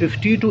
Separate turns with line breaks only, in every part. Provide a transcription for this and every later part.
50 to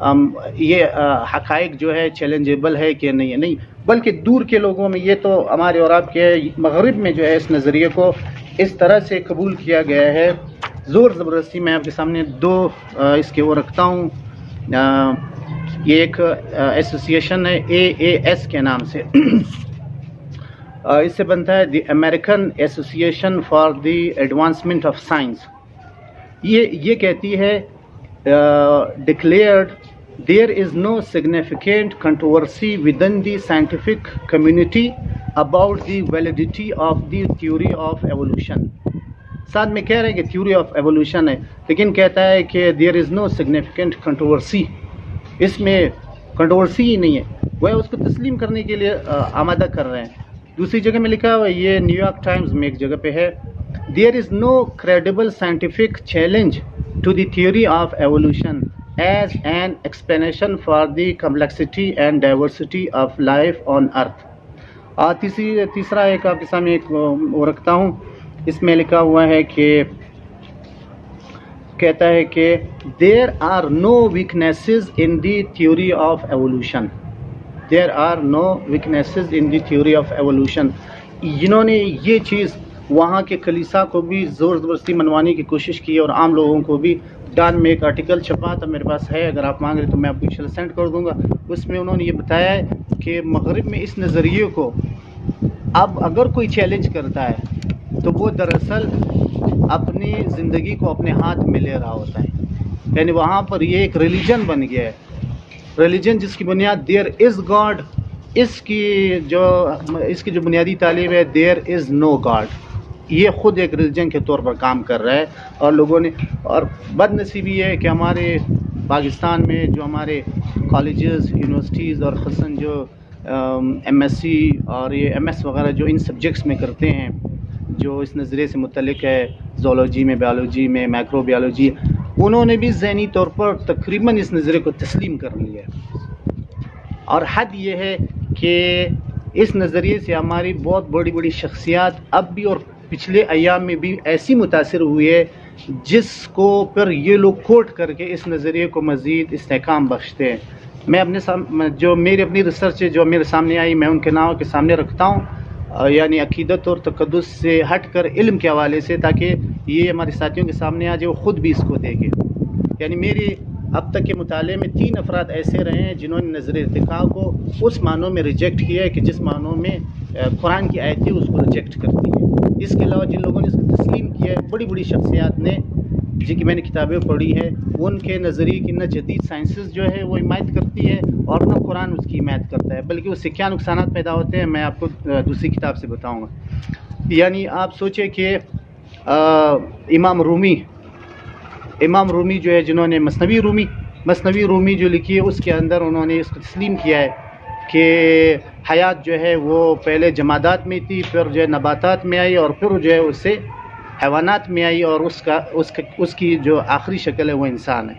یہ حقائق جو ہے چیلنجیبل ہے کہ نہیں ہے، نہیں، بلکہ دور کے لوگوں میں یہ تو ہمارے اور آپ کے مغرب میں جو ہے اس نظریے کو اس طرح سے قبول کیا گیا ہے زور زبردستی. میں آپ کے سامنے دو اس کے وہ رکھتا ہوں. یہ ایک ایسوسیشن ہے AAS کے نام سے. اس سے بنتا ہے the American association for the advancement of science. یہ کہتی ہے declared there is no significant controversy within the scientific community about the validity of the theory of evolution. ساتھ میں کہہ رہے ہیں کہ تھیوری آف ایوولوشن ہے، لیکن کہتا ہے کہ دیر از نو سگنیفیکنٹ کنٹروورسی. اس میں کنٹروورسی ہی نہیں ہے، وہ اس کو تسلیم کرنے کے لیے آمادہ کر رہے ہیں. دوسری جگہ میں لکھا ہوا ہے، یہ نیو یارک ٹائمز میں ایک جگہ پہ ہے، there is no credible scientific challenge to the theory of evolution as an explanation for the complexity and diversity of life on earth. اور تیسرا ایک آپ کے سامنے ایک وہ رکھتا ہوں. اس میں لکھا ہوا ہے کہ کہتا ہے کہ there are no weaknesses in the theory of evolution. There are no weaknesses in the theory of evolution. انہوں نے یہ چیز وہاں کے کلیسا کو بھی زور زبردستی منوانے کی کوشش کی اور عام لوگوں کو بھی. ڈان میں ایک آرٹیکل چھپا تھا، میرے پاس ہے، اگر آپ مانگ رہے تو میں آپ کو انشاءاللہ سینڈ کر دوں گا. اس میں انہوں نے یہ بتایا ہے کہ مغرب میں اس نظریے کو اب اگر کوئی چیلنج کرتا ہے تو وہ دراصل اپنی زندگی کو اپنے ہاتھ میں لے رہا ہوتا ہے. یعنی وہاں پر یہ ایک ریلیجن بن گیا ہے، ریلیجن جس کی بنیاد دیر از گاڈ. اس کی جو بنیادی تعلیم ہے دیر از نو گاڈ. یہ خود ایک ریلیجن کے طور پر کام کر رہا ہے. اور لوگوں نے، اور بد نصیبی یہ ہے کہ ہمارے پاکستان میں جو ہمارے کالجز، یونیورسٹیز اور خصوصاً جو MSc اور یہ MS وغیرہ جو ان سبجیکٹس میں کرتے ہیں، جو اس نظریے سے متعلق ہے، زولوجی میں، بایولوجی میں، مائکرو بایولوجی، انہوں نے بھی ذہنی طور پر تقریباً اس نظریے کو تسلیم کر لیا ہے. اور حد یہ ہے کہ اس نظریے سے ہماری بہت بڑی بڑی شخصیات اب بھی اور پچھلے ایام میں بھی ایسی متاثر ہوئی ہے جس کو پھر یہ لوگ کوٹ کر کے اس نظریے کو مزید استحکام بخشتے ہیں. میں جو میری اپنی ریسرچ جو میرے سامنے آئی، میں ان کے نام کے سامنے رکھتا ہوں، یعنی عقیدت اور تقدس سے ہٹ کر علم کے حوالے سے، تاکہ یہ ہمارے ساتھیوں کے سامنے آ جائے، وہ خود بھی اس کو دیکھیں. یعنی میری اب تک کے مطالعے میں 3 افراد ایسے رہے ہیں جنہوں نے نظر ارتقاء کو اس معنوں میں ریجیکٹ کیا ہے کہ جس معنوں میں قرآن کی آیتیں اس کو ریجیکٹ کرتی ہیں. اس کے علاوہ جن لوگوں نے اس کو تسلیم کیا ہے، بڑی بڑی شخصیات نے، جن کی میں نے کتابیں پڑھی ہیں، ان کے نظریے کی نہ جدید سائنسز جو ہے وہ حمایت کرتی ہے اور نہ قرآن اس کی حمایت کرتا ہے، بلکہ اس سے کیا نقصانات پیدا ہوتے ہیں میں آپ کو دوسری کتاب سے بتاؤں گا. یعنی آپ سوچیں کہ امام رومی جو ہے، جنہوں نے مثنوی رومی جو لکھی ہے، اس کے اندر انہوں نے اس کو تسلیم کیا ہے کہ حیات جو ہے وہ پہلے جمادات میں تھی، پھر جو ہے نباتات میں آئی، اور پھر جو ہے اس سے حیوانات میں آئی، اور اس کی جو آخری شکل ہے وہ انسان ہے.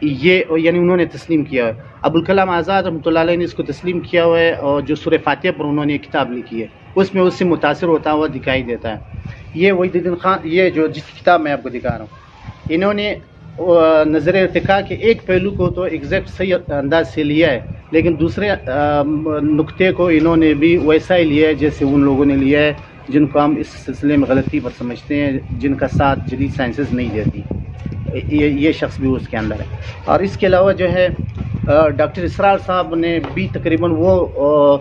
یہ یعنی انہوں نے تسلیم کیا ہے. ابوالکلام آزاد رحمۃ اللہ علیہ نے اس کو تسلیم کیا ہوا ہے، اور جو سورہ فاتحہ پر انہوں نے ایک کتاب لکھی ہے، اس میں اس سے متاثر ہوتا ہوا دکھائی دیتا ہے. یہ وحید الدین خان، یہ جو جس کتاب میں آپ کو دکھا رہا ہوں، انہوں نے نظر ارتقاء کے ایک پہلو کو تو ایگزیکٹ صحیح انداز سے لیا ہے، لیکن دوسرے نقطے کو انہوں نے بھی ویسا ہی لیا ہے جیسے ان لوگوں نے لیا ہے جن کو ہم اس سلسلے میں غلطی پر سمجھتے ہیں، جن کا ساتھ جدید سائنسز نہیں دیتی. یہ شخص بھی اس کے اندر ہے. اور اس کے علاوہ جو ہے ڈاکٹر اسرار صاحب نے بھی تقریباً وہ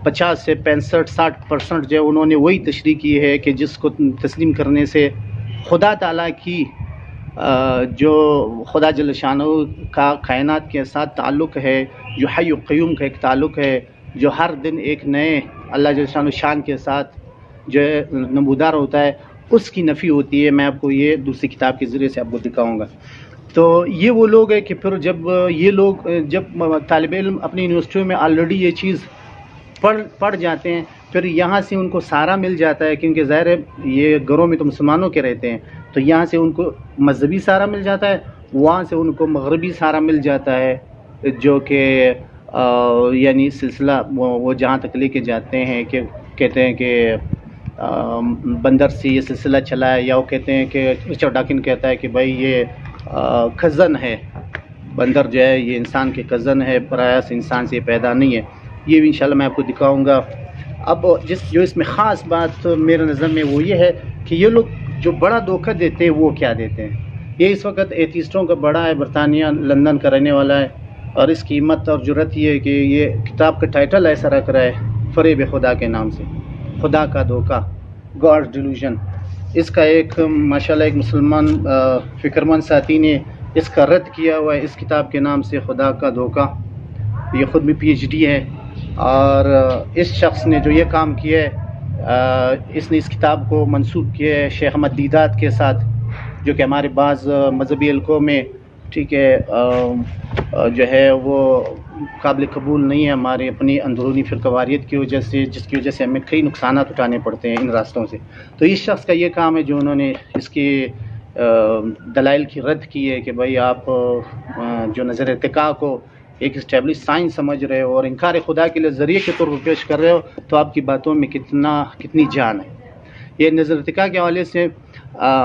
50 سے 65-60% جو ہے انہوں نے وہی تشریح کی ہے کہ جس کو تسلیم کرنے سے خدا تعالیٰ کی جو خدا جل شانہ کا کائنات کے ساتھ تعلق ہے، جو حی و قیوم کا ایک تعلق ہے، جو ہر دن ایک نئے اللہ جل شانہ شان کے ساتھ جو ہے نمودار ہوتا ہے، اس کی نفی ہوتی ہے. میں آپ کو یہ دوسری کتاب کے ذریعے سے آپ کو دکھاؤں گا. تو یہ وہ لوگ ہیں کہ پھر جب طالب علم اپنی یونیورسٹیوں میں آلریڈی یہ چیز پڑھ جاتے ہیں، پھر یہاں سے ان کو سہارا مل جاتا ہے، کیونکہ ظاہر ہے یہ گھروں میں تو مسلمانوں کے رہتے ہیں، تو یہاں سے ان کو مذہبی سہارا مل جاتا ہے، وہاں سے ان کو مغربی سہارا مل جاتا ہے، جو کہ یعنی سلسلہ وہ جہاں تک لے کے جاتے ہیں کہ کہتے ہیں کہ بندر سے یہ سلسلہ چلا ہے، یا وہ کہتے ہیں کہ رچرڈ ڈاکن کہتا ہے کہ بھائی یہ کھزن ہے، بندر جو ہے یہ انسان کے کزن ہے، پرایا سے انسان سے پیدا نہیں ہے. یہ بھی انشاءاللہ میں آپ کو دکھاؤں گا. اب جو اس میں خاص بات میرے نظر میں وہ یہ ہے کہ یہ لوگ جو بڑا دھوکہ دیتے ہیں وہ کیا دیتے ہیں. یہ اس وقت ایتھیسٹوں کا بڑا ہے، برطانیہ لندن کا رہنے والا ہے، اور اس کی ہمت اور جرت یہ ہے کہ یہ کتاب کا ٹائٹل ایسا رکھ رہا ہے فریب خدا کے نام سے، خدا کا دھوکہ، گاڈ ڈیلوژن. اس کا ایک ماشاءاللہ ایک مسلمان فکر مند ساتھی نے اس کا رد کیا ہوا ہے اس کتاب کے نام سے، خدا کا دھوکہ. یہ خود بھی PhD ہے، اور اس شخص نے جو یہ کام کیا ہے اس نے اس کتاب کو منسوب کیا ہے شیخ احمد دیدات کے ساتھ، جو کہ ہمارے بعض مذہبی حلقوں میں ٹھیک ہے جو ہے وہ قابل قبول نہیں ہے، ہماری اپنی اندرونی فرقواریت کی وجہ سے، جس کی وجہ سے ہمیں کئی نقصانات اٹھانے پڑتے ہیں ان راستوں سے. تو اس شخص کا یہ کام ہے جو انہوں نے اس کے دلائل کی رد کی ہے کہ بھائی آپ جو نظر ارتقاء کو ایک اسٹیبلش سائنس سمجھ رہے ہو اور انکار خدا کے لیے ذریعے کے طور پر پیش کر رہے ہو، تو آپ کی باتوں میں کتنی جان ہے. یہ نظر ارتقاء کے حوالے سے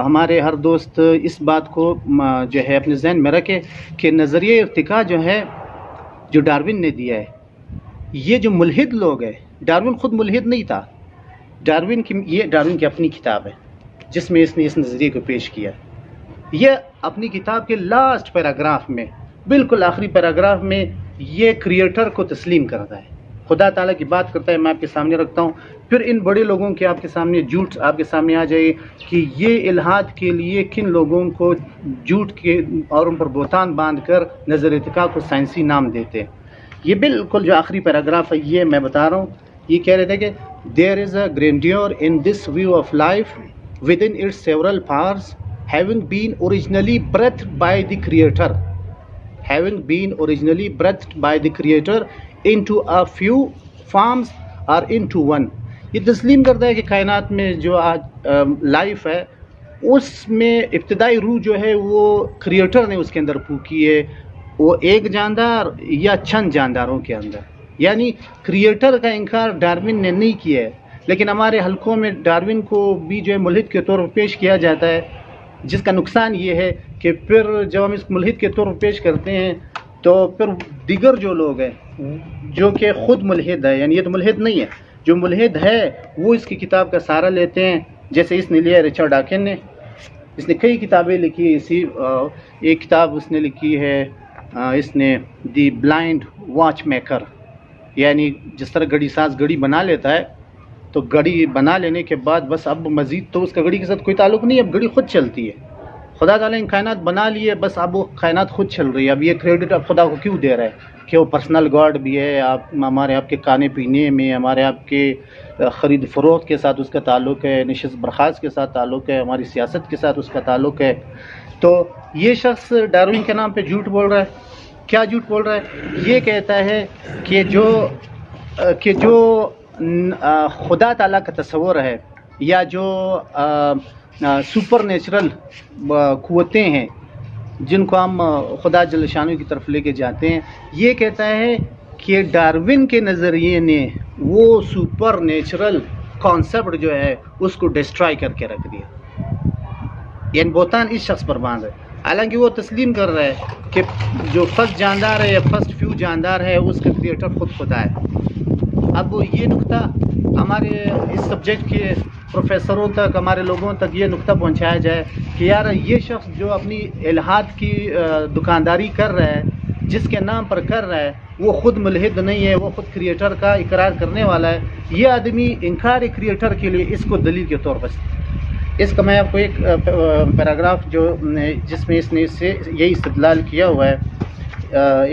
ہمارے ہر دوست اس بات کو جو ہے اپنے ذہن میں رکھے کہ نظریہ ارتقاء جو ہے جو ڈارون نے دیا ہے، یہ جو ملحد لوگ ہیں، ڈارون خود ملحد نہیں تھا. ڈارون کی اپنی کتاب ہے جس میں اس نے اس نظریے کو پیش کیا. یہ اپنی کتاب کے لاسٹ پیراگراف میں، بالکل آخری پیراگراف میں، یہ کریٹر کو تسلیم کرتا ہے، خدا تعالیٰ کی بات کرتا ہے. میں آپ کے سامنے رکھتا ہوں، پھر ان بڑے لوگوں کے آپ کے سامنے جھوٹ آپ کے سامنے آ جائے کہ یہ الہاد کے لیے کن لوگوں کو جھوٹ کے اور ان پر بہتان باندھ کر نظر ارتقاء کو سائنسی نام دیتے ہیں. یہ بالکل جو آخری پیراگراف ہے یہ میں بتا رہا ہوں. یہ کہہ رہے تھے کہ there is a grandeur in this view of life within its several parts having been originally breathed by the creator into a few forms or into one. یہ تسلیم کرتا ہے کہ کائنات میں جو آج لائف ہے اس میں ابتدائی روح جو ہے وہ کریٹر نے اس کے اندر پھونکی ہے، وہ ایک جاندار یا چند جانداروں کے اندر. یعنی کریٹر کا انکار ڈارون نے نہیں کیا ہے، لیکن ہمارے حلقوں میں ڈارون کو بھی جو ہے ملحد کے طور پر پیش کیا جاتا ہے، جس کا نقصان یہ ہے کہ پھر جب ہم اس ملحد کے طور پر پیش کرتے ہیں تو پھر دیگر جو لوگ ہیں جو کہ خود ملحد ہے، یعنی یہ تو ملحد نہیں ہے، جو ملحد ہے وہ اس کی کتاب کا سہارا لیتے ہیں. جیسے اس نے لیا رچرڈ ڈاکن نے، اس نے کئی کتابیں لکھی. ایک کتاب اس نے لکھی ہے، اس نے دی بلائنڈ واچ میکر، یعنی جس طرح گھڑی ساز گھڑی بنا لیتا ہے تو گھڑی بنا لینے کے بعد بس اب مزید تو اس کا گھڑی کے ساتھ کوئی تعلق نہیں، اب گھڑی خود چلتی ہے. خدا تعالیٰ نے کائنات بنا لی ہے، بس اب وہ کائنات خود چل رہی ہے. اب یہ کریڈٹ اب خدا کو کیوں دے رہا ہے کہ وہ پرسنل گاڈ بھی ہے، ہمارے آپ کے کھانے پینے میں، ہمارے آپ کے خرید فروخت کے ساتھ اس کا تعلق ہے، نشست برخاست کے ساتھ تعلق ہے، ہماری سیاست کے ساتھ اس کا تعلق ہے. تو یہ شخص ڈارون کے نام پہ جھوٹ بول رہا ہے. کیا جھوٹ بول رہا ہے؟ یہ کہتا ہے کہ جو خدا تعالیٰ کا تصور ہے یا جو سپر نیچرل قوتیں ہیں جن کو ہم خدا جل شانہ کی طرف لے کے جاتے ہیں، یہ کہتا ہے کہ ڈارون کے نظریے نے وہ سپر نیچرل کانسیپٹ جو ہے اس کو ڈسٹرائی کر کے رکھ دیا. یعنی بہتان اس شخص پر باندھ ہے، حالانکہ وہ تسلیم کر رہا ہے کہ جو فرسٹ جاندار ہے یا فرسٹ فیو جاندار ہے اس کا کریٹر خود خدا ہے. اب یہ نقطہ ہمارے اس سبجیکٹ کے پروفیسروں تک، ہمارے لوگوں تک یہ نقطہ پہنچایا جائے کہ یار یہ شخص جو اپنی الہاد کی دکانداری کر رہا ہے، جس کے نام پر کر رہا ہے، وہ خود ملحد نہیں ہے، وہ خود کریٹر کا اقرار کرنے والا ہے. یہ آدمی انکار کریٹر کے لیے اس کو دلیل کے طور پر، اس کا میں آپ کو ایک پیراگراف جس میں اس نے اس سے یہی استدلال کیا ہوا ہے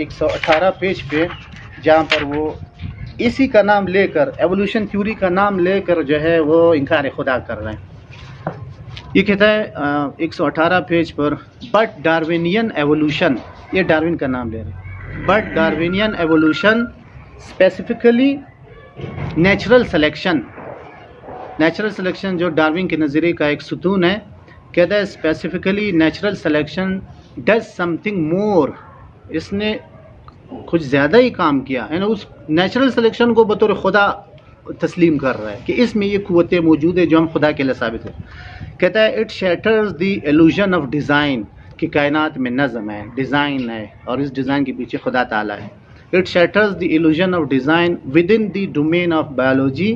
118 پیج پہ، جہاں پر وہ اسی کا نام لے کر، ایوولوشن تھیوری کا نام لے کر جو ہے وہ انکار خدا کر رہے ہیں. یہ کہتا ہے 118 پیج پر، بٹ ڈارونین ایوولوشن، یہ ڈارون کا نام لے رہے ہیں، but Darwinian evolution specifically natural selection. Natural selection جو ڈارون کے نظریے کا ایک ستون ہے، کہتا ہے specifically natural selection does something more. اس نے کچھ زیادہ ہی کام کیا، یعنی اس نیچرل سلیکشن کو بطور خدا تسلیم کر رہا ہے کہ اس میں یہ قوتیں موجود ہیں جو ہم خدا کے لیے ثابت ہیں. کہتا ہے it shatters the illusion of design کہ کائنات میں نظم ہے، ڈیزائن ہے، اور اس ڈیزائن کے پیچھے خدا تعالیٰ ہے. It shatters the illusion of design within the domain of biology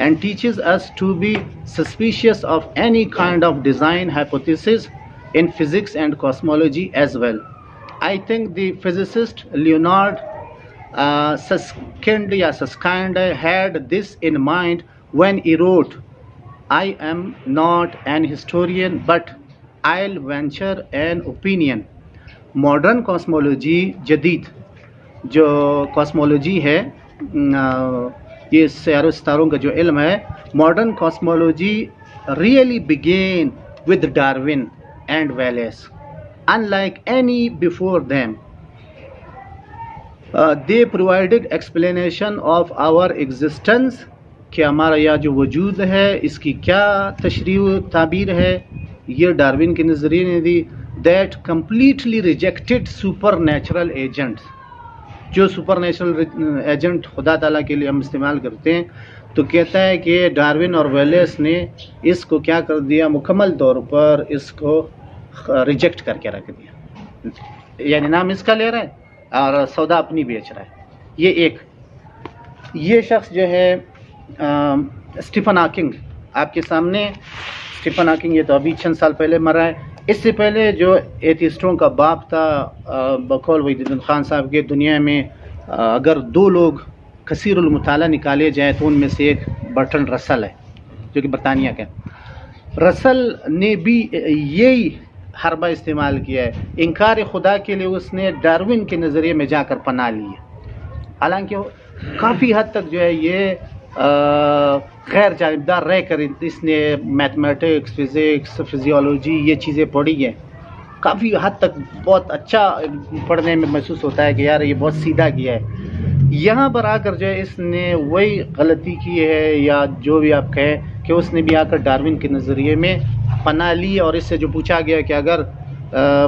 and teaches us to be suspicious of any kind of design hypothesis in physics and cosmology as well. I think the physicist Leonard Susskind had this in mind when he wrote, I am not an historian, but I'll venture an opinion. Modern cosmology, جدید جو cosmology ہے، یہ سیاروں و ستاروں کا جو علم ہے، modern cosmology really began with Darwin and Wallace. Unlike any before them, they provided explanation of our existence، کہ ہمارا یہ جو وجود ہے اس کی کیا تشریح و تعبیر ہے، یہ ڈاروین کے نظریے نے دی. That completely rejected supernatural agents. جو سپر نیچرل ایجنٹ خدا تعالیٰ کے لیے ہم استعمال کرتے ہیں، تو کہتا ہے کہ ڈاروین اور ویلیس نے اس کو کیا کر دیا، مکمل طور پر اس کو ریجیکٹ کر کے رکھ دیا. یعنی نام اس کا لے رہا ہے اور سودا اپنی بیچ رہا ہے. یہ شخص جو ہے اسٹیفن ہاکنگ، آپ کے سامنے اسٹیفن ہاکنگ، یہ تو ابھی چند سال پہلے مرا ہے. اس سے پہلے جو ایتھیسٹوں کا باپ تھا بقول وحید الدین خان صاحب کے، دنیا میں اگر دو لوگ کثیر المطالعہ نکالے جائیں تو ان میں سے ایک برٹرنڈ رسل ہے جو کہ برطانیہ کا. رسل نے بھی یہی حربہ استعمال کیا ہے. انکار خدا کے لیے اس نے ڈاروین کے نظریے میں جا کر پناہ لی ہے، حالانکہ کافی حد تک جو ہے یہ غیر جانبدار رہ کر اس نے میتھمیٹکس، فزکس، فزیولوجی یہ چیزیں پڑھی ہیں. کافی حد تک بہت اچھا پڑھنے میں محسوس ہوتا ہے کہ یار یہ بہت سیدھا کیا ہے. یہاں پر آ کر جو ہے اس نے وہی غلطی کی ہے، یا جو بھی آپ کہیں کہ اس نے بھی آ کر ڈاروین کے نظریے میں پناہ لی. اور اس سے جو پوچھا گیا کہ اگر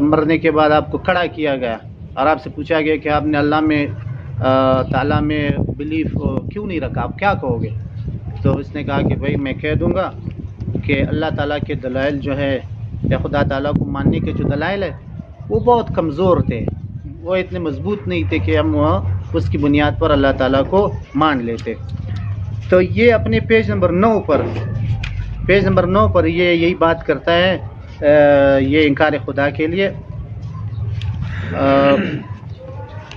مرنے کے بعد آپ کو کھڑا کیا گیا اور آپ سے پوچھا گیا کہ آپ نے اللہ میں تعالیٰ میں بلیف کیوں نہیں رکھا، آپ کیا کہو گے؟ تو اس نے کہا کہ بھائی میں کہہ دوں گا کہ اللہ تعالیٰ کے دلائل جو ہے، یا خدا تعالیٰ کو ماننے کے جو دلائل ہے وہ بہت کمزور تھے، وہ اتنے مضبوط نہیں تھے کہ ہم اس کی بنیاد پر اللہ تعالیٰ کو مان لیتے. تو یہ اپنے پیج نمبر 9 پر یہ یہی بات کرتا ہے، یہ انکار خدا کے لیے.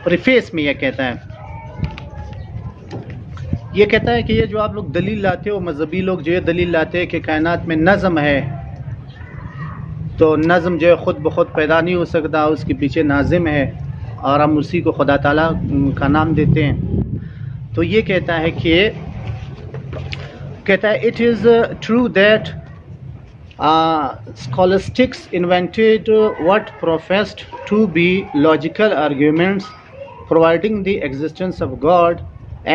پریفیس میں یہ کہتا ہے کہ یہ جو آپ لوگ دلیل لاتے ہو، مذہبی لوگ جو یہ دلیل لاتے ہیں کہ کائنات میں نظم ہے، تو نظم جو ہے خود بخود پیدا نہیں ہو سکتا، اس کے پیچھے ناظم ہے اور ہم اسی کو خدا تعالیٰ کا نام دیتے ہیں. تو یہ کہتا ہے it is true that scholastics invented what professed to be logical arguments providing the existence of God,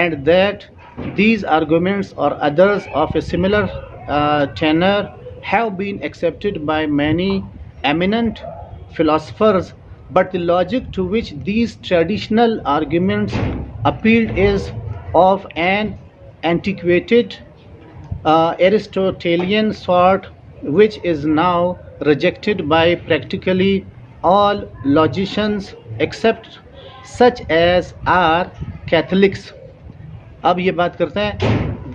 and that these arguments or others of a similar tenor have been accepted by many eminent philosophers, but the logic to which these traditional arguments appealed is of an antiquated Aristotelian sort, which is now rejected by practically all logicians except such as are Catholics. اب یہ بات کرتے ہیں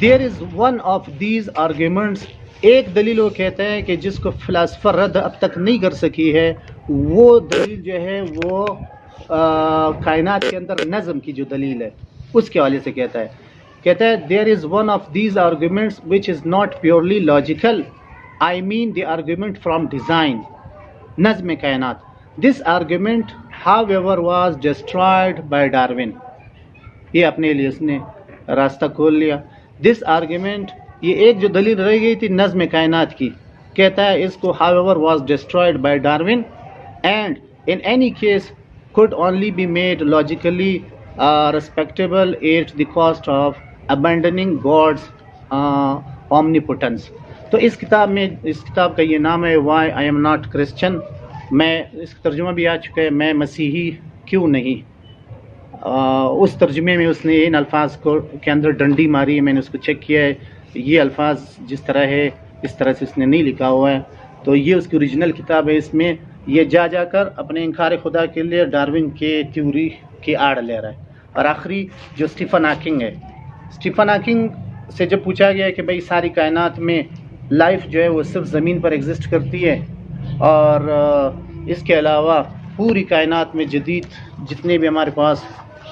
there is one of these arguments، ایک دلیل وہ کہتا ہے کہ جس کو فلاسفر رد اب تک نہیں کر سکی ہے، وہ دلیل جو ہے وہ کائنات کے اندر نظم کی جو دلیل ہے اس کے حوالے سے کہتا ہے there is one of these arguments which is not purely logical. I mean the argument from design، نظم کائنات. This argument however was destroyed by Darwin. یہ اپنے لیے اس نے راستہ کھول لیا. This argument، یہ ایک جو دلیل رہ گئی تھی نظم کائنات کی، کہتا ہے اس کو however was destroyed by Darwin and in any case could only be made logically respectable at the cost of abandoning God's omnipotence. تو اس کتاب کا یہ نام ہے Why I am not Christian. میں اس کا ترجمہ بھی آ چکا ہے، میں مسیحی کیوں نہیں. اس ترجمے میں اس نے ان الفاظ کے اندر ڈنڈی ماری ہے، میں نے اس کو چیک کیا ہے، یہ الفاظ جس طرح ہے اس طرح سے اس نے نہیں لکھا ہوا ہے. تو یہ اس کی اوریجنل کتاب ہے، اس میں یہ جا کر اپنے انکار خدا کے لیے ڈارون کے تھیوری کی آڑ لے رہا ہے. اور آخری جو اسٹیفن ہاکنگ ہے، اسٹیفن ہاکنگ سے جب پوچھا گیا کہ بھائی ساری کائنات میں لائف جو ہے وہ صرف زمین پر ایگزسٹ کرتی ہے اور اس کے علاوہ پوری کائنات میں جدید جتنے بھی ہمارے پاس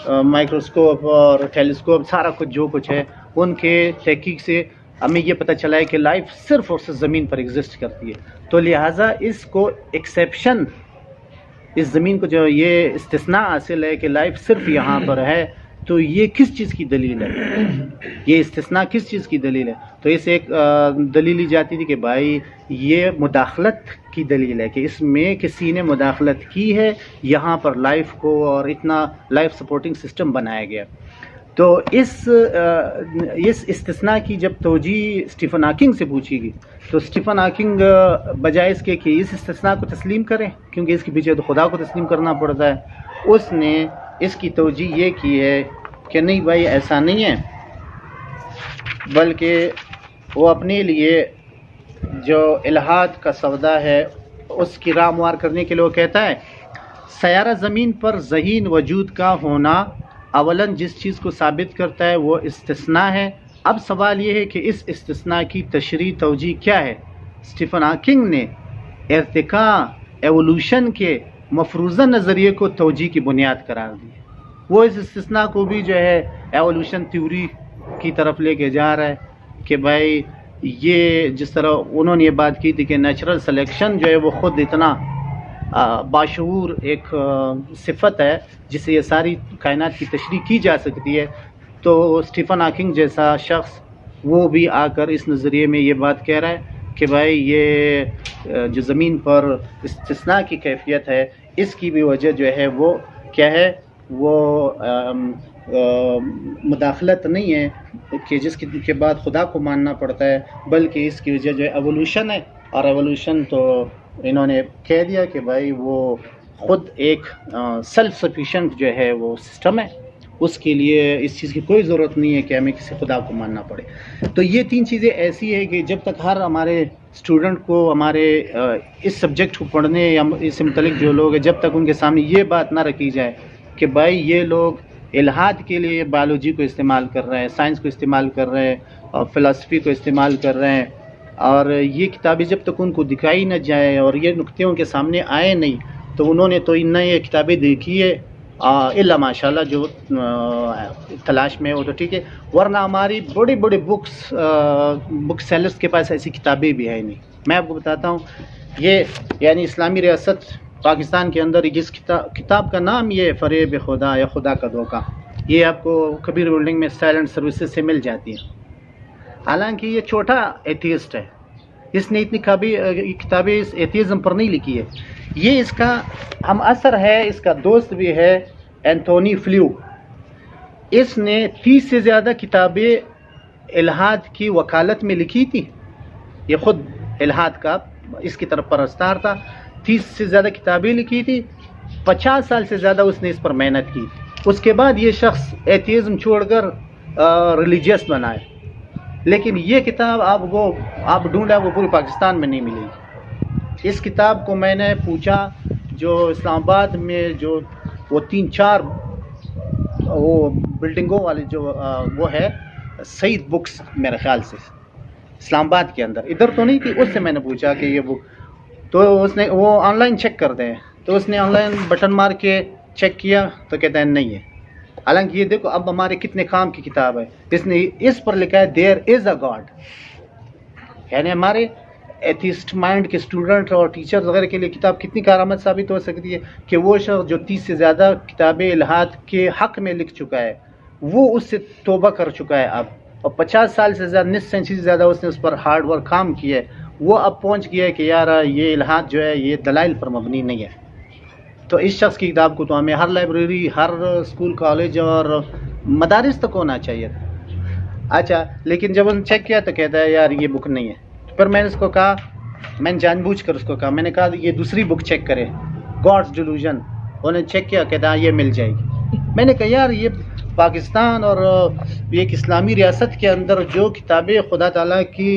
مائکروسکوپ اور ٹیلیسکوپ سارا کچھ جو کچھ ہے ان کے تحقیق سے ہمیں یہ پتہ چلا ہے کہ لائف صرف اور صرف زمین پر ایگزسٹ کرتی ہے. تو لہٰذا اس کو ایکسیپشن، اس زمین کو جو یہ استثناء حاصل ہے کہ لائف صرف یہاں پر ہے، تو یہ کس چیز کی دلیل ہے؟ یہ استثناء کس چیز کی دلیل ہے؟ تو اس ایک دلیل لی جاتی تھی کہ بھائی یہ مداخلت کی دلیل ہے کہ اس میں کسی نے مداخلت کی ہے یہاں پر لائف کو، اور اتنا لائف سپورٹنگ سسٹم بنایا گیا. تو اس استثناء کی جب توجیہ اسٹیفن ہاکنگ سے پوچھی گئی تو اسٹیفن ہاکنگ بجائے اس کے کہ اس استثناء کو تسلیم کریں، کیونکہ اس کے پیچھے تو خدا کو تسلیم کرنا پڑتا ہے، اس نے اس کی توجیہ یہ کی ہے کہ نہیں بھائی ایسا نہیں ہے، بلکہ وہ اپنے لیے جو الہاد کا سودا ہے اس کی راہ ہموار کرنے کے لیے وہ کہتا ہے سیارہ زمین پر ذہین وجود کا ہونا اولاً جس چیز کو ثابت کرتا ہے وہ استثناء ہے. اب سوال یہ ہے کہ اس استثناء کی تشریح توجیہ کیا ہے؟ اسٹیفن ہاکنگ نے ارتقاء ایولوشن کے مفروضہ نظریے کو توجیہ کی بنیاد قرار دی. وہ اس استثناء کو بھی جو ہے ایولوشن تھیوری کی طرف لے کے جا رہا ہے کہ بھائی یہ جس طرح انہوں نے یہ بات کی تھی کہ نیچرل سلیکشن جو ہے وہ خود اتنا باشعور ایک صفت ہے جس سے یہ ساری کائنات کی تشریح کی جا سکتی ہے. تو اسٹیفن ہاکنگ جیسا شخص وہ بھی آ کر اس نظریے میں یہ بات کہہ رہا ہے کہ بھائی یہ جو زمین پر استثناء کی کیفیت ہے اس کی بھی وجہ جو ہے وہ کیا ہے، وہ مداخلت نہیں ہے کہ جس کے بعد خدا کو ماننا پڑتا ہے، بلکہ اس کی وجہ جو ہے ایولوشن ہے. اور ایولوشن تو انہوں نے کہہ دیا کہ بھائی وہ خود ایک سیلف سفیشینٹ جو ہے وہ سسٹم ہے، اس کے لیے اس چیز کی کوئی ضرورت نہیں ہے کہ ہمیں کسی خدا کو ماننا پڑے. تو یہ تین چیزیں ایسی ہیں کہ جب تک ہر ہمارے اسٹوڈنٹ کو ہمارے اس سبجیکٹ کو پڑھنے یا اس سے متعلق جو لوگ ہیں جب تک ان کے سامنے یہ بات نہ رکھی جائے کہ بھائی یہ لوگ الہاد کے لیے بایولوجی کو استعمال کر رہے ہیں، سائنس کو استعمال کر رہے ہیں اور فلسفی کو استعمال کر رہے ہیں، اور یہ کتابیں جب تک ان کو دکھائی نہ جائے اور یہ نقطے ان کے سامنے آئے نہیں تو انہوں نے تو ان یہ کتابیں دیکھی ہے الا ماشاء اللہ جو تلاش میں ہو تو ٹھیک ہے، ورنہ ہماری بڑی بڑی بک سیلرز کے پاس ایسی کتابیں بھی ہیں نہیں. میں آپ کو بتاتا ہوں، یہ یعنی اسلامی ریاست پاکستان کے اندر جس کتاب کا نام یہ فریب خدا یا خدا کا دھوکہ، یہ آپ کو کبیر بلڈنگ میں سائلنٹ سروسز سے مل جاتی ہے. حالانکہ یہ چھوٹا ایتھیسٹ ہے، اس نے اتنی کتابیں اس ایتھیزم پر نہیں لکھی ہے. یہ اس کا ہم اثر ہے، اس کا دوست بھی ہے اینتھونی فلیو. اس نے 30 سے زیادہ کتابیں الہاد کی وکالت میں لکھی تھی. یہ خود الہاد کا اس کی طرف پرستار تھا، 30 سے زیادہ کتابیں لکھی تھی، 50 سال سے زیادہ اس نے اس پر محنت کی. اس کے بعد یہ شخص ایتھیزم چھوڑ کر ریلیجیس بنا ہے. لیکن یہ کتاب آپ ڈھونڈا وہ پورے پاکستان میں نہیں ملے گی. اس کتاب کو میں نے پوچھا جو اسلام آباد میں جو وہ 3-4 وہ بلڈنگوں والے جو وہ ہے سعید بکس میرے خیال سے اسلام آباد کے اندر، ادھر تو نہیں تھی. اس سے میں نے پوچھا کہ یہ بک، تو اس نے وہ آن لائن چیک کرتے ہیں، تو اس نے آن لائن بٹن مار کے چیک کیا تو کہتا ہے نہیں ہے. حالانکہ یہ دیکھو اب ہمارے کتنے کام کی کتاب ہے، اس نے اس پر لکھا ہے دیر از اے گاڈ. یعنی ہمارے ایتھیسٹ مائنڈ کے اسٹوڈنٹ اور ٹیچر وغیرہ کے لیے کتاب کتنی کارآمد ثابت ہو سکتی ہے کہ وہ شخص جو 30 سے زیادہ کتابیں الہاد کے حق میں لکھ چکا ہے وہ اس سے توبہ کر چکا ہے اب، اور 50 سال سے زیادہ، نصف سینچری سے زیادہ اس نے اس پر ہارڈ ورک کام کیا ہے. وہ اب پہنچ گیا ہے کہ یار یہ الہاد جو ہے یہ دلائل پر مبنی نہیں ہے. تو اس شخص کی کتاب کو تو ہمیں ہر لائبریری، ہر اسکول، کالج اور مدارس تک ہونا چاہیے تھا. اچھا، لیکن جب انہوں نے چیک کیا تو کہتا ہے یار یہ بک نہیں ہے. پھر میں نے اس کو کہا، میں نے جان بوجھ کر اس کو کہا، میں نے کہا یہ دوسری بک چیک کرے، گاڈز ڈیلوژن. انہوں نے چیک کیا، کہتا ہے یہ مل جائے گی. میں نے کہا یار یہ پاکستان اور ایک اسلامی ریاست کے اندر جو کتابیں خدا تعالیٰ کی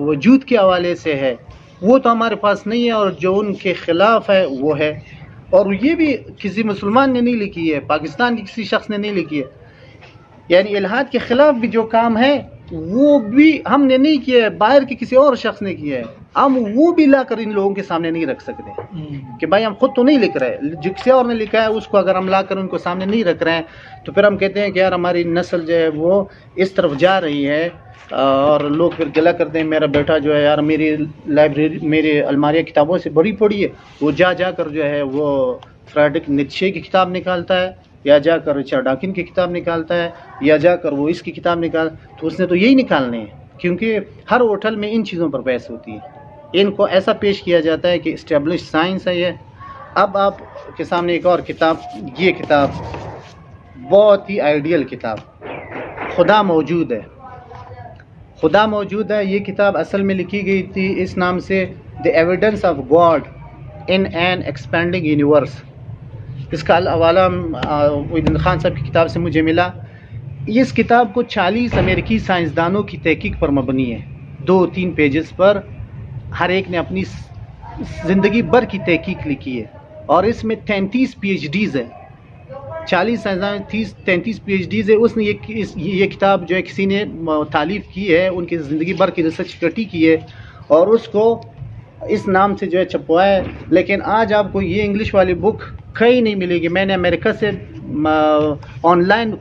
وجود کے حوالے سے ہے وہ تو ہمارے پاس نہیں ہے، اور جو ان کے خلاف ہے وہ ہے، اور یہ بھی کسی مسلمان نے نہیں لکھی ہے، پاکستان کے کسی شخص نے نہیں لکھی ہے. یعنی الحاد کے خلاف بھی جو کام ہے وہ بھی ہم نے نہیں کیا ہے، باہر کے کسی اور شخص نے کیا ہے. ہم وہ بھی لا کر ان لوگوں کے سامنے نہیں رکھ سکتے کہ بھائی ہم خود تو نہیں لکھ رہے، جو کسی اور نے لکھا ہے اس کو اگر ہم لا کر ان کو سامنے نہیں رکھ رہے ہیں تو پھر ہم کہتے ہیں کہ یار ہماری نسل جو ہے وہ اس طرف جا رہی ہے. اور لوگ پھر گلا کرتے ہیں میرا بیٹا جو ہے یار میری لائبریری میری الماریاں کتابوں سے بڑی پڑی ہے، وہ جا کر جو ہے وہ فریڈرک نیتشے کی کتاب نکالتا ہے، یا جا کر رچرڈ ڈاکن کی کتاب نکالتا ہے، یا جا کر وہ اس کی کتاب نکال. تو اس نے تو یہی نکالنے ہیں، کیونکہ ہر ہوٹل میں ان چیزوں پر بحث ہوتی ہے. ان کو ایسا پیش کیا جاتا ہے کہ اسٹیبلش سائنس ہے یہ. اب آپ کے سامنے ایک اور کتاب، یہ کتاب بہت ہی آئیڈیل کتاب، خدا موجود ہے. خدا موجود ہے یہ کتاب اصل میں لکھی گئی تھی اس نام سے، the evidence of God in an expanding universe. اس کا حوالہ وحید خان صاحب کی کتاب سے مجھے ملا. اس کتاب کو 40 امریکی سائنسدانوں کی تحقیق پر مبنی ہے، 2-3 پیجز پر، ہر ایک نے اپنی زندگی بھر کی تحقیق لکھی ہے، اور اس میں 33 پی ایچ ڈیز ہیں. 40 سائنسدان 33 پی ایچ ڈیز ہے. اس نے یہ کتاب جو ہے کسی نے تالیف کی ہے، ان کی زندگی بھر کی ریسرچ اکٹھی کی ہے اور اس کو اس نام سے جو ہے چھپوایا ہے. لیکن آج آپ کو یہ انگلش والی بک کہیں نہیں ملے گی. میں نے امریکہ سے آن لائن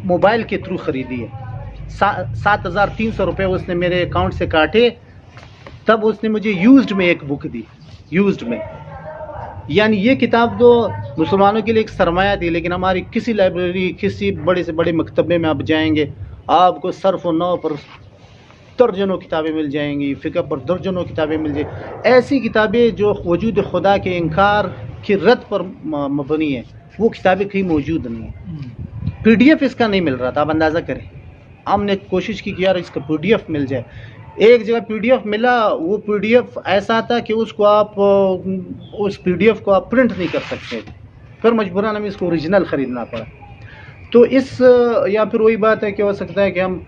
موبائل کے تھرو خریدی ہے. 7,300 روپے اس نے میرے اکاؤنٹ سے کاٹے، تب اس نے مجھے یوزڈ میں ایک بک دی، یوزڈ میں. یعنی یہ کتاب تو مسلمانوں کے لیے ایک سرمایہ تھی، لیکن ہماری کسی لائبریری، کسی بڑے سے بڑے مکتبے میں آپ جائیں گے، آپ کو صرف و نو پر درجنوں کتابیں مل جائیں گی، فقہ پر درجنوں کتابیں مل جائیں گی. ایسی کتابیں جو وجود خدا کے انکار کی رد پر مبنی ہیں، وہ کتابیں کہیں موجود نہیں ہیں. پی ڈی ایف اس کا نہیں مل رہا تھا. آپ اندازہ کریں، ہم نے کوشش کی کہ یار اس کا پی ڈی ایف مل جائے. ایک جگہ پی ڈی ایف ملا، وہ پی ڈی ایف ایسا تھا کہ اس کو آپ اس پی ڈی ایف کو آپ پرنٹ نہیں کر سکتے، پھر مجبوراً ہمیں اس کو اوریجنل خریدنا پڑا. تو اس یا پھر وہی بات ہے کہ ہو سکتا ہے کہ ہم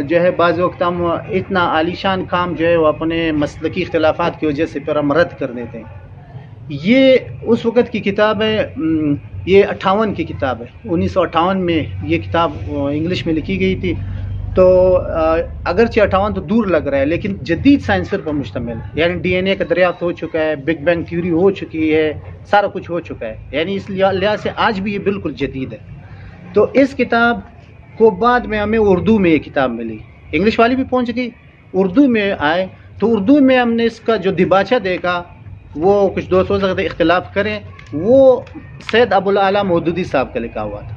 جو ہے بعض وقت ہم اتنا عالیشان کام جو ہے وہ اپنے مسلکی اختلافات کی وجہ سے پھر ہم رد کر دیتے ہیں. یہ اس وقت کی کتاب ہے، یہ 58 کی کتاب ہے. 1958 میں یہ کتاب انگلش میں لکھی گئی تھی. تو اگرچہ 58 تو دور لگ رہا ہے، لیکن جدید سائنس پر مشتمل ہے. یعنی ڈی این اے کا دریافت ہو چکا ہے، بگ بینگ تھیوری ہو چکی ہے، سارا کچھ ہو چکا ہے. یعنی اس لحاظ سے آج بھی یہ بالکل جدید ہے. تو اس کتاب کو بعد میں ہمیں اردو میں یہ کتاب ملی، انگلش والی بھی پہنچ گئی، اردو میں آئے. تو اردو میں ہم نے اس کا جو دیباچہ دیکھا، وہ کچھ دوست ہو سکتے اختلاف کریں، وہ سید ابو الاعلیٰ مودودی صاحب کا لکھا ہوا تھا.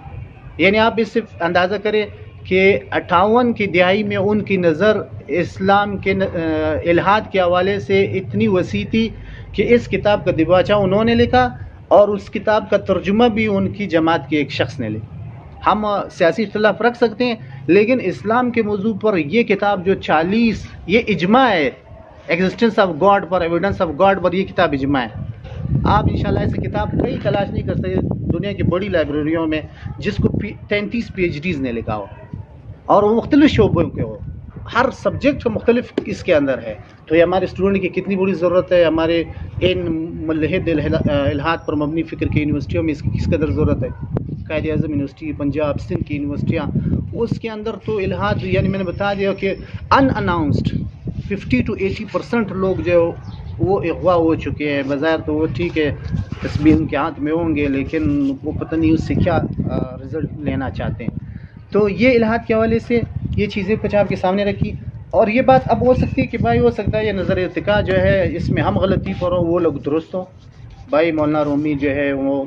یعنی آپ اس سے اندازہ کریں کہ 58 کی دہائی میں ان کی نظر اسلام کے الحاد کے حوالے سے اتنی وسیع تھی کہ اس کتاب کا دیباچہ انہوں نے لکھا، اور اس کتاب کا ترجمہ بھی ان کی جماعت کے ایک شخص نے لکھا. ہم سیاسی اختلاف رکھ سکتے ہیں، لیکن اسلام کے موضوع پر یہ کتاب جو 40، یہ اجماع ہے، ایگزسٹنس آف گاڈ پر، ایویڈنس آف گاڈ پر یہ کتاب اجماع ہے. آپ انشاءاللہ ایسی کتاب کہیں تلاش نہیں کر سکتے دنیا کی بڑی لائبریریوں میں جس کو 33 پی ایچ ڈیز نے لکھا ہو، اور وہ مختلف شعبوں کے ہو، ہر سبجیکٹ مختلف اس کے اندر ہے. تو یہ ہمارے اسٹوڈنٹ کی کتنی بڑی ضرورت ہے. ہمارے ان ملحد الحاد پر مبنی فکر کی یونیورسٹیوں میں اس کی کس قدر ضرورت ہے. قائد اعظم یونیورسٹی، پنجاب، سندھ کی یونیورسٹیاں، اس کے اندر تو الحاد، یعنی میں نے بتا دیا کہ ان اناؤنسڈ 50 to 80% لوگ جو وہ اغوا ہو چکے ہیں. بظاہر تو وہ ٹھیک ہے تسبیح ان کے ہاتھ میں ہوں گے، لیکن وہ پتہ نہیں اس سے کیا رزلٹ لینا چاہتے ہیں. تو یہ الحاد کے حوالے سے یہ چیزیں کچھ آپ کے سامنے رکھی. اور یہ بات اب ہو سکتی ہے کہ بھائی ہو سکتا ہے یہ نظر ارتقاء جو ہے اس میں ہم غلطی پر ہوں، وہ لوگ درست ہوں. بھائی مولانا رومی جو ہے وہ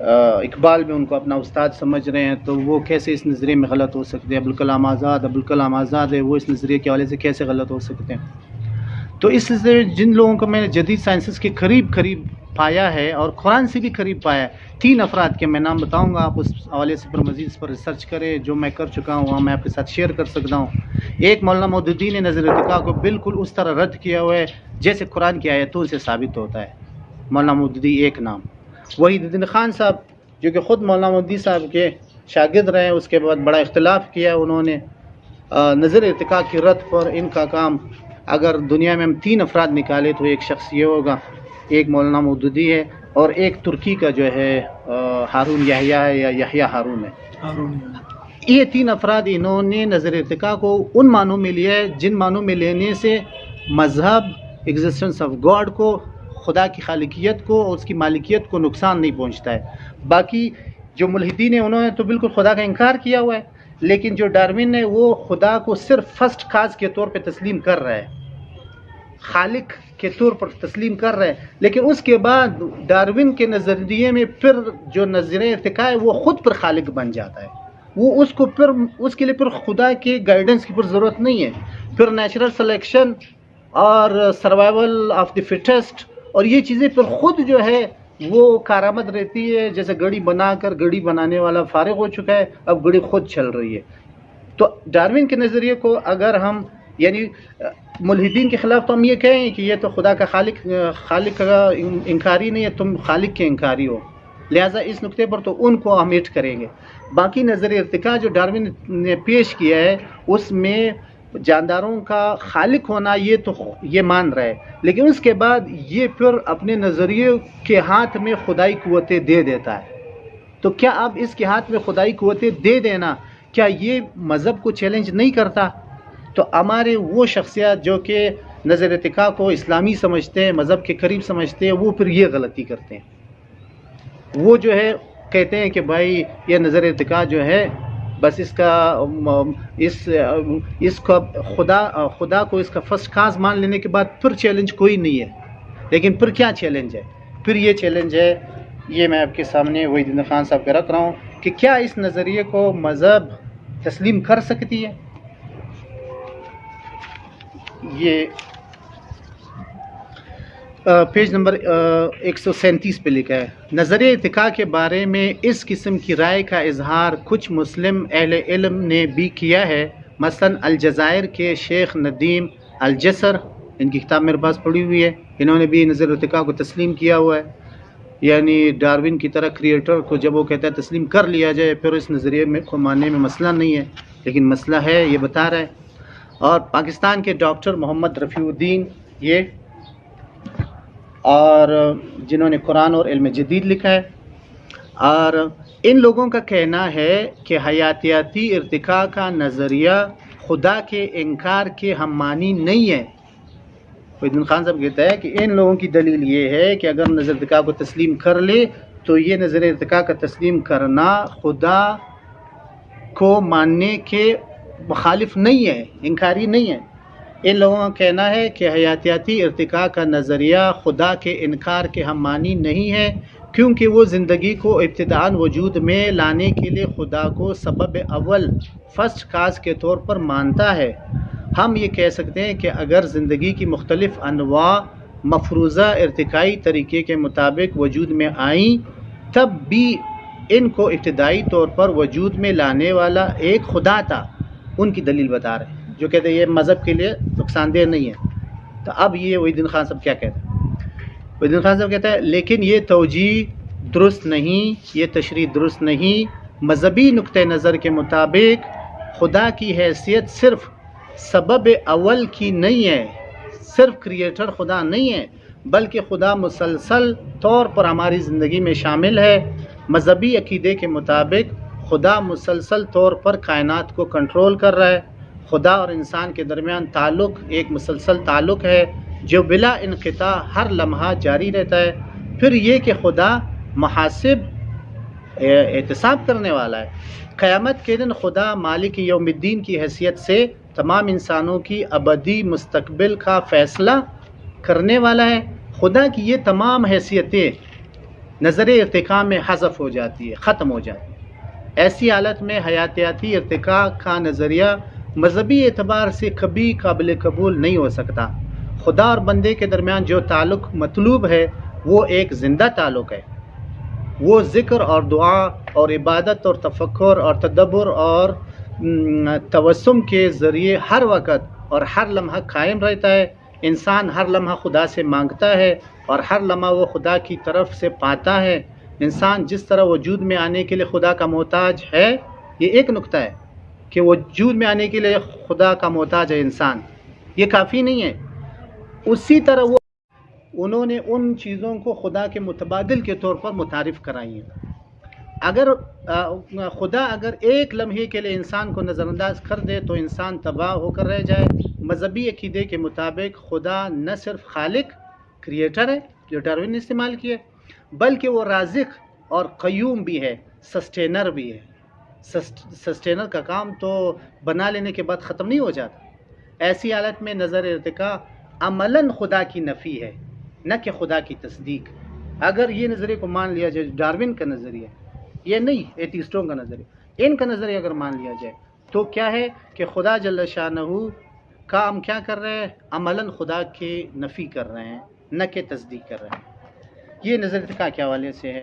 اقبال میں ان کو اپنا استاد سمجھ رہے ہیں، تو وہ کیسے اس نظریے میں غلط ہو سکتے ہیں. ابوالکلام آزاد ہے، وہ اس نظریے کے حوالے سے کیسے غلط ہو سکتے ہیں. تو اس سے جن لوگوں کو میں نے جدید سائنسز کے قریب پایا ہے اور قرآن سے بھی قریب پایا ہے، 3 افراد کے میں نام بتاؤں گا. آپ اس حوالے سے پر مزید اس پر ریسرچ کریں. جو میں کر چکا ہوں وہ میں آپ کے ساتھ شیئر کر سکتا ہوں. ایک مولانا مودودی نے نظر ارتقاء کو بالکل اس طرح رد کیا ہوا ہے جیسے قرآن کی آیتوں سے ثابت ہوتا ہے. مولانا مودودی ایک نام. وحید الدین خان صاحب جو کہ خود مولانا مودودی صاحب کے شاگرد رہے ہیں، اس کے بعد بڑا اختلاف کیا انہوں نے نظر ارتقاء کی رد پر. ان کا کام اگر دنیا میں ہم 3 افراد نکالے تو ایک شخص یہ ہوگا، ایک مولانا مودودی ہے اور ایک ترکی کا جو ہے ہارون یحییٰ ہے یا یحییٰ ہارون ہے۔ یہ 3 افراد انہوں نے نظر ارتقاء کو ان معنوں میں لیا ہے جن معنوں میں لینے سے مذہب، ایگزسٹنس آف گاڈ کو، خدا کی خالقیت کو اور اس کی مالکیت کو نقصان نہیں پہنچتا ہے۔ باقی جو ملحدین ہیں انہوں نے تو بالکل خدا کا انکار کیا ہوا ہے، لیکن جو ڈارون ہے وہ خدا کو صرف فرسٹ کاز کے طور پہ تسلیم کر رہا ہے، خالق کے طور پر تسلیم کر رہا ہے، لیکن اس کے بعد ڈارون کے نظریے میں پھر جو نظریہ ارتقاء ہے وہ خود پر خالق بن جاتا ہے، وہ اس کے لیے پھر خدا کے گائیڈنس کی پھر ضرورت نہیں ہے، پھر نیچرل سلیکشن اور سروائیول آف دی فٹسٹ اور یہ چیزیں پھر خود جو ہے وہ کارآمد رہتی ہے، جیسے گڑی بنا کر گڑی بنانے والا فارغ ہو چکا ہے، اب گڑی خود چل رہی ہے۔ تو ڈارون کے نظریے کو اگر ہم یعنی ملحدین کے خلاف تو ہم یہ کہیں کہ یہ تو خدا کا خالق کا انکاری نہیں ہے، تم خالق کے انکاری ہو، لہٰذا اس نقطے پر تو ان کو ہم ہٹ کریں گے۔ باقی نظریہ ارتقاء جو ڈارون نے پیش کیا ہے اس میں جانداروں کا خالق ہونا یہ مان رہا ہے، لیکن اس کے بعد یہ پھر اپنے نظریے کے ہاتھ میں خدائی قوتیں دے دیتا ہے۔ تو کیا اب اس کے ہاتھ میں خدائی قوتیں دے دینا کیا یہ مذہب کو چیلنج نہیں کرتا؟ تو ہمارے وہ شخصیات جو کہ نظر ارتقاء کو اسلامی سمجھتے ہیں، مذہب کے قریب سمجھتے ہیں، وہ پھر یہ غلطی کرتے ہیں۔ وہ جو ہے کہتے ہیں کہ بھائی یہ نظر ارتقاء جو ہے بس اس کا خدا کو اس کا فرسٹ کاز مان لینے کے بعد پھر چیلنج کوئی نہیں ہے۔ لیکن پھر کیا چیلنج ہے؟ پھر یہ چیلنج ہے، یہ میں آپ کے سامنے وحید الدین خان صاحب کا رکھ رہا ہوں کہ کیا اس نظریے کو مذہب تسلیم کر سکتی ہے؟ یہ پیج نمبر 137 پہ لکھا ہے، نظریہ ارتقاء کے بارے میں اس قسم کی رائے کا اظہار کچھ مسلم اہل علم نے بھی کیا ہے، مثلا الجزائر کے شیخ ندیم الجسر، ان کی کتاب میرے پاس پڑھی ہوئی ہے، انہوں نے بھی نظریہ ارتقاء کو تسلیم کیا ہوا ہے، یعنی ڈارون کی طرح کریٹر کو جب وہ کہتا ہے تسلیم کر لیا جائے پھر اس نظریے میں کو ماننے میں مسئلہ نہیں ہے، لیکن مسئلہ ہے یہ بتا رہا ہے۔ اور پاکستان کے ڈاکٹر محمد رفیع الدین یہ اور جنہوں نے قرآن اور علم جدید لکھا ہے، اور ان لوگوں کا کہنا ہے کہ حیاتیاتی ارتقاء کا نظریہ خدا کے انکار کے ہم معنی نہیں ہے۔ وحید الدین خان صاحب کہتا ہے کہ ان لوگوں کی دلیل یہ ہے کہ اگر نظر ارتقاء کو تسلیم کر لے تو یہ نظر ارتقاء کا تسلیم کرنا خدا کو ماننے کے مخالف نہیں ہے، انکاری نہیں ہے۔ ان لوگوں کا کہنا ہے کہ حیاتیاتی ارتقاء کا نظریہ خدا کے انکار کے ہم معنی نہیں ہے، کیونکہ وہ زندگی کو ابتداءً وجود میں لانے کے لیے خدا کو سبب اول فرسٹ کاز کے طور پر مانتا ہے۔ ہم یہ کہہ سکتے ہیں کہ اگر زندگی کی مختلف انواع مفروضہ ارتقائی طریقے کے مطابق وجود میں آئیں تب بھی ان کو ابتدائی طور پر وجود میں لانے والا ایک خدا تھا۔ ان کی دلیل بتا رہے ہیں جو کہتے ہیں یہ مذہب کے لیے نقصان دہ نہیں ہے۔ تو اب یہ وحید الدین خان صاحب کیا کہتے ہیں؟ وحید الدین خان صاحب کہتا ہے لیکن یہ توجیہ درست نہیں، یہ تشریح درست نہیں۔ مذہبی نقطہ نظر کے مطابق خدا کی حیثیت صرف سبب اول کی نہیں ہے، صرف کریٹر خدا نہیں ہے، بلکہ خدا مسلسل طور پر ہماری زندگی میں شامل ہے۔ مذہبی عقیدے کے مطابق خدا مسلسل طور پر کائنات کو کنٹرول کر رہا ہے۔ خدا اور انسان کے درمیان تعلق ایک مسلسل تعلق ہے جو بلا انقطاع ہر لمحہ جاری رہتا ہے۔ پھر یہ کہ خدا محاسب احتساب کرنے والا ہے۔ قیامت کے دن خدا مالک یوم الدین کی حیثیت سے تمام انسانوں کی ابدی مستقبل کا فیصلہ کرنے والا ہے۔ خدا کی یہ تمام حیثیتیں نظر ارتقاء میں حذف ہو جاتی ہے، ختم ہو جاتی ہے۔ ایسی حالت میں حیاتیاتی ارتقاء کا نظریہ مذہبی اعتبار سے کبھی قابل قبول نہیں ہو سکتا۔ خدا اور بندے کے درمیان جو تعلق مطلوب ہے وہ ایک زندہ تعلق ہے۔ وہ ذکر اور دعا اور عبادت اور تفکر اور تدبر اور توسم کے ذریعے ہر وقت اور ہر لمحہ قائم رہتا ہے۔ انسان ہر لمحہ خدا سے مانگتا ہے اور ہر لمحہ وہ خدا کی طرف سے پاتا ہے۔ انسان جس طرح وجود میں آنے کے لیے خدا کا محتاج ہے، یہ ایک نقطہ ہے کہ وجود میں آنے کے لیے خدا کا محتاج ہے انسان، یہ کافی نہیں ہے. اسی طرح انہوں نے ان چیزوں کو خدا کے متبادل کے طور پر متعارف کرائی ہیں. اگر خدا اگر ایک لمحے کے لیے انسان کو نظر انداز کر دے تو انسان تباہ ہو کر رہ جائے. مذہبی عقیدے کے مطابق خدا نہ صرف خالق کریٹر ہے جو ڈارون نے استعمال کیے، بلکہ وہ رازق اور قیوم بھی ہے، سسٹینر بھی ہے. سسٹینر کا کام تو بنا لینے کے بعد ختم نہیں ہو جاتا. ایسی حالت میں نظر ارتقاء عملاً خدا کی نفی ہے نہ کہ خدا کی تصدیق. اگر یہ نظریے کو مان لیا جائے، ڈارون کا نظریہ، یہ نہیں ایتھیسٹوں کا نظریہ، ان کا نظریہ اگر مان لیا جائے تو کیا ہے کہ خدا جل شانہ کام کیا کر رہے ہیں؟ عملاً خدا کی نفی کر رہے ہیں نہ کہ تصدیق کر رہے ہیں. یہ نظر ارتقاء کے حوالے سے ہے.